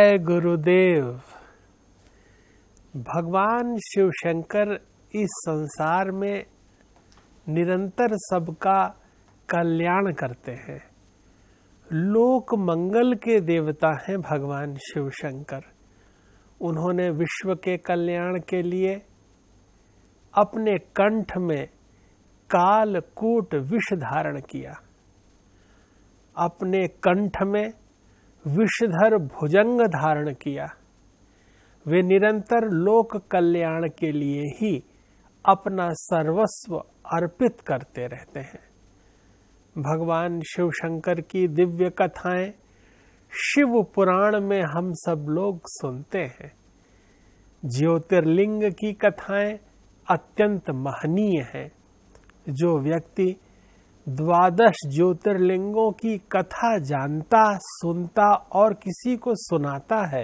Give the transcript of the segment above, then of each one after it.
जय गुरुदेव। भगवान शिव शंकर इस संसार में निरंतर सबका कल्याण करते हैं। लोक मंगल के देवता हैं भगवान शिव शंकर। उन्होंने विश्व के कल्याण के लिए अपने कंठ में कालकूट विष धारण किया, अपने कंठ में विषधर भुजंग धारण किया। वे निरंतर लोक कल्याण के लिए ही अपना सर्वस्व अर्पित करते रहते हैं। भगवान शिव शंकर की दिव्य कथाएं शिव पुराण में हम सब लोग सुनते हैं। ज्योतिर्लिंग की कथाएं अत्यंत महनीय हैं। जो व्यक्ति 12 ज्योतिर्लिंगों की कथा जानता, सुनता और किसी को सुनाता है,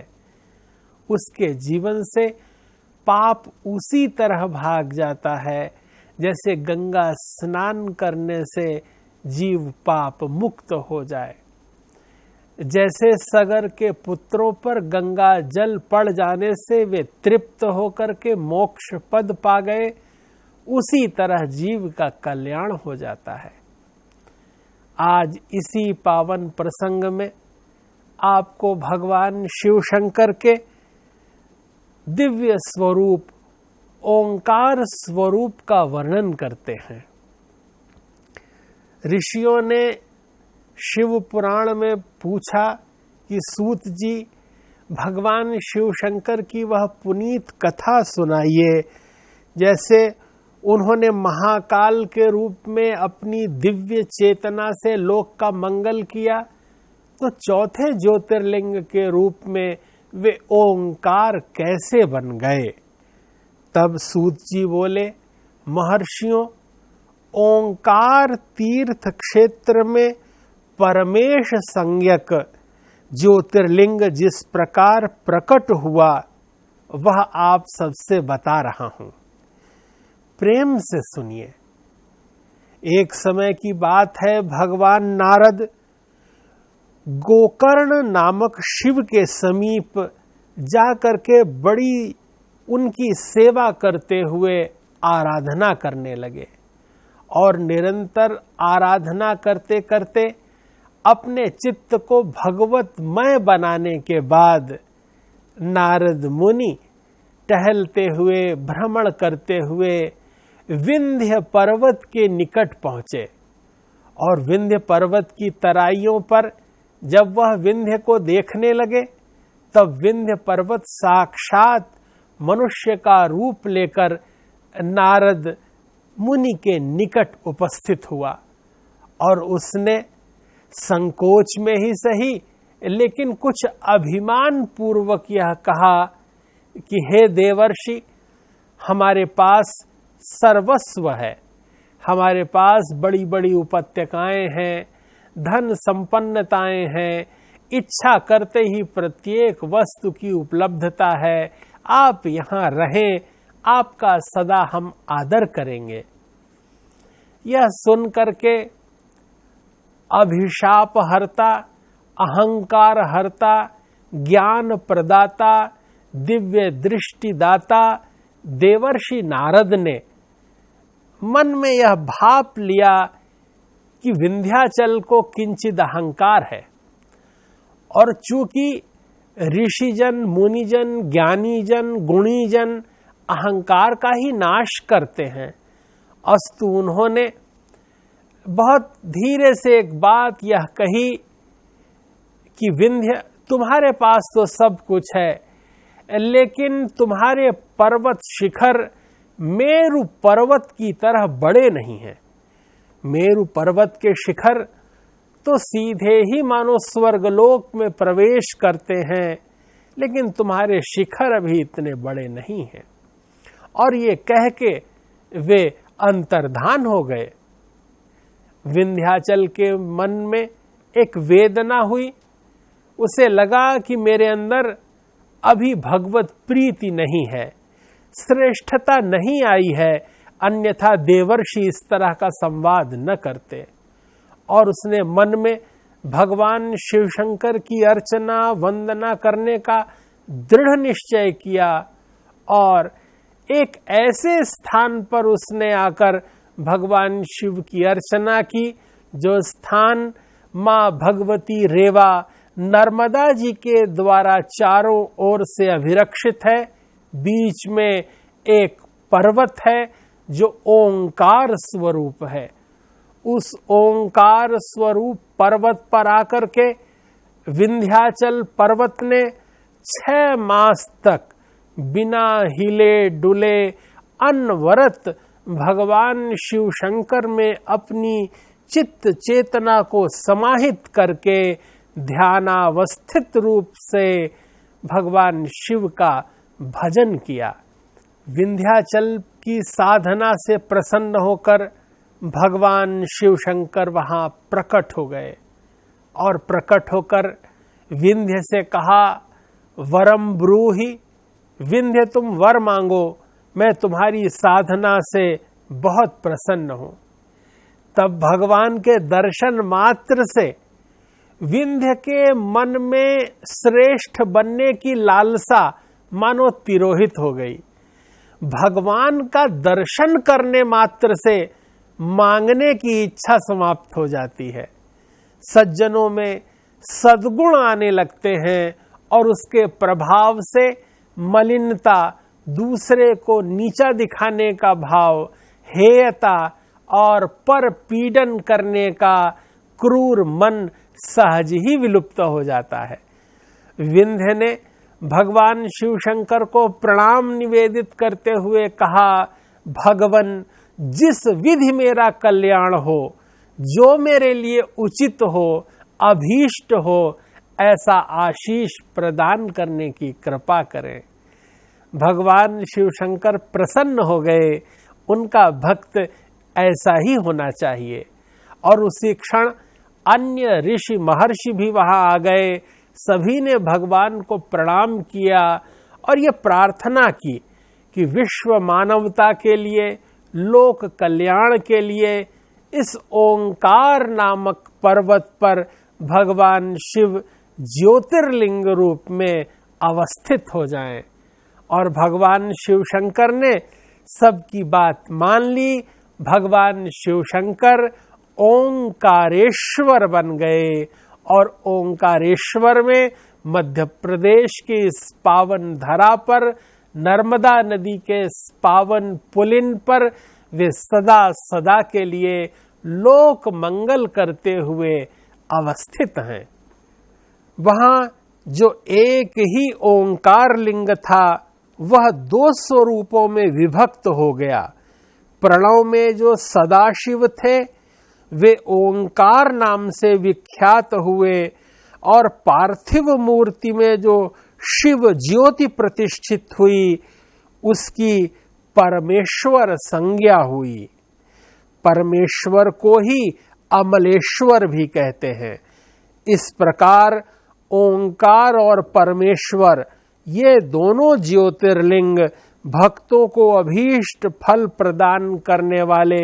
उसके जीवन से पाप उसी तरह भाग जाता है जैसे गंगा स्नान करने से जीव पाप मुक्त हो जाए। जैसे सगर के पुत्रों पर गंगा जल पड़ जाने से वे तृप्त होकर के मोक्ष पद पा गए, उसी तरह जीव का कल्याण हो जाता है। आज इसी पावन प्रसंग में आपको भगवान शिव शंकर के दिव्य स्वरूप ओंकार स्वरूप का वर्णन करते हैं। ऋषियों ने शिव पुराण में पूछा कि सूत जी, भगवान शिव शंकर की वह पुनीत कथा सुनाइए जैसे उन्होंने महाकाल के रूप में अपनी दिव्य चेतना से लोक का मंगल किया, तो चौथे ज्योतिर्लिंग के रूप में वे ओंकार कैसे बन गए। तब सूत जी बोले, महर्षियों, ओंकार तीर्थ क्षेत्र में परमेश संज्ञक ज्योतिर्लिंग जिस प्रकार प्रकट हुआ वह आप सबसे बता रहा हूं। प्रेम से सुनिए। एक समय की बात है, भगवान नारद गोकर्ण नामक शिव के समीप जाकर के बड़ी उनकी सेवा करते हुए आराधना करने लगे और निरंतर आराधना करते करते अपने चित्त को भगवतमय बनाने के बाद नारद मुनि टहलते हुए, भ्रमण करते हुए विंध्य पर्वत के निकट पहुंचे और विंध्य पर्वत की तराइयों पर जब वह विंध्य को देखने लगे तब विंध्य पर्वत साक्षात मनुष्य का रूप लेकर नारद मुनि के निकट उपस्थित हुआ और उसने संकोच में ही सही लेकिन कुछ अभिमान पूर्वक यह कहा कि हे देवर्षि, हमारे पास सर्वस्व है, हमारे पास बड़ी बड़ी उपत्यकाएं हैं, धन संपन्नताएं हैं, इच्छा करते ही प्रत्येक वस्तु की उपलब्धता है। आप यहाँ रहें, आपका सदा हम आदर करेंगे। यह सुन करके अभिशाप हरता, अहंकार हरता, ज्ञान प्रदाता, दिव्य दृष्टिदाता देवर्षि नारद ने मन में यह भाप लिया कि विंध्याचल को किंचित अहंकार है और चूंकि ऋषिजन, मुनिजन, ज्ञानीजन, गुणीजन अहंकार का ही नाश करते हैं, अस्तु उन्होंने बहुत धीरे से एक बात यह कही कि विंध्य, तुम्हारे पास तो सब कुछ है लेकिन तुम्हारे पर्वत शिखर मेरु पर्वत की तरह बड़े नहीं हैं। मेरु पर्वत के शिखर तो सीधे ही मानो स्वर्गलोक में प्रवेश करते हैं, लेकिन तुम्हारे शिखर अभी इतने बड़े नहीं हैं। और ये कह के वे अंतर्धान हो गए। विंध्याचल के मन में एक वेदना हुई, उसे लगा कि मेरे अंदर अभी भगवत प्रीति नहीं है, श्रेष्ठता नहीं आई है, अन्यथा देवर्षि इस तरह का संवाद न करते। और उसने मन में भगवान शिव शंकर की अर्चना वंदना करने का दृढ़ निश्चय किया और एक ऐसे स्थान पर उसने आकर भगवान शिव की अर्चना की जो स्थान माँ भगवती रेवा नर्मदा जी के द्वारा चारों ओर से अभिरक्षित है। बीच में एक पर्वत है जो ओंकार स्वरूप है। उस ओंकार स्वरूप पर्वत पर आकर के विंध्याचल पर्वत ने 6 मास तक बिना हिले डुले अनवरत भगवान शिव शंकर में अपनी चित्त चेतना को समाहित करके ध्यानावस्थित रूप से भगवान शिव का भजन किया। विंध्याचल की साधना से प्रसन्न होकर भगवान शिव शंकर वहां प्रकट हो गए और प्रकट होकर विंध्य से कहा, वरम ब्रूहि, विंध्य तुम वर मांगो, मैं तुम्हारी साधना से बहुत प्रसन्न हूं। तब भगवान के दर्शन मात्र से विंध्य के मन में श्रेष्ठ बनने की लालसा मानो तिरोहित हो गई। भगवान का दर्शन करने मात्र से मांगने की इच्छा समाप्त हो जाती है। सज्जनों में सद्गुण आने लगते हैं और उसके प्रभाव से मलिनता, दूसरे को नीचा दिखाने का भाव, हेयता और पर पीड़न करने का क्रूर मन सहज ही विलुप्त हो जाता है। विंध्य ने भगवान शिव शंकर को प्रणाम निवेदित करते हुए कहा, भगवन, जिस विधि मेरा कल्याण हो, जो मेरे लिए उचित हो, अभीष्ट हो, ऐसा आशीष प्रदान करने की कृपा करें। भगवान शिव शंकर प्रसन्न हो गए। उनका भक्त ऐसा ही होना चाहिए। और उसी क्षण अन्य ऋषि महर्षि भी वहां आ गए। सभी ने भगवान को प्रणाम किया और ये प्रार्थना की कि विश्व मानवता के लिए, लोक कल्याण के लिए इस ओंकार नामक पर्वत पर भगवान शिव ज्योतिर्लिंग रूप में अवस्थित हो जाएं। और भगवान शिव शंकर ने सबकी बात मान ली। भगवान शिव शंकर ओंकारेश्वर बन गए और ओंकारेश्वर में मध्य प्रदेश की इस पावन धरा पर, नर्मदा नदी के पावन पुलिन पर वे सदा सदा के लिए लोक मंगल करते हुए अवस्थित हैं। वहां जो एक ही ओंकार लिंग था वह 2 स्वरूपों में विभक्त हो गया। प्रणव में जो सदाशिव थे वे ओंकार नाम से विख्यात हुए और पार्थिव मूर्ति में जो शिव ज्योति प्रतिष्ठित हुई उसकी परमेश्वर संज्ञा हुई। परमेश्वर को ही अमलेश्वर भी कहते हैं। इस प्रकार ओंकार और परमेश्वर ये दोनों ज्योतिर्लिंग भक्तों को अभीष्ट फल प्रदान करने वाले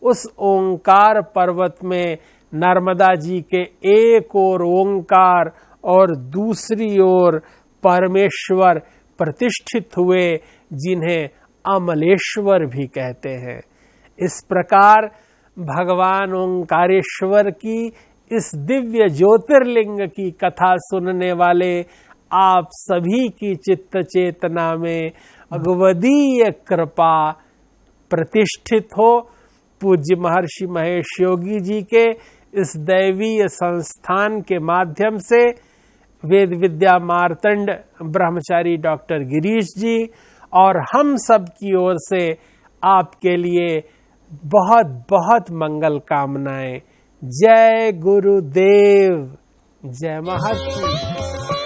उस ओंकार पर्वत में नर्मदा जी के एक ओर ओंकार और दूसरी ओर परमेश्वर प्रतिष्ठित हुए, जिन्हें अमलेश्वर भी कहते हैं। इस प्रकार भगवान ओंकारेश्वर की इस दिव्य ज्योतिर्लिंग की कथा सुनने वाले आप सभी की चित्त चेतना में भगवदीय कृपा प्रतिष्ठित हो। पूज्य महर्षि महेश योगी जी के इस दैवीय संस्थान के माध्यम से वेद विद्या मार्तंड ब्रह्मचारी डॉक्टर गिरीश जी और हम सब की ओर से आपके लिए बहुत बहुत मंगल कामनाएं। जय गुरुदेव, जय महर्षि।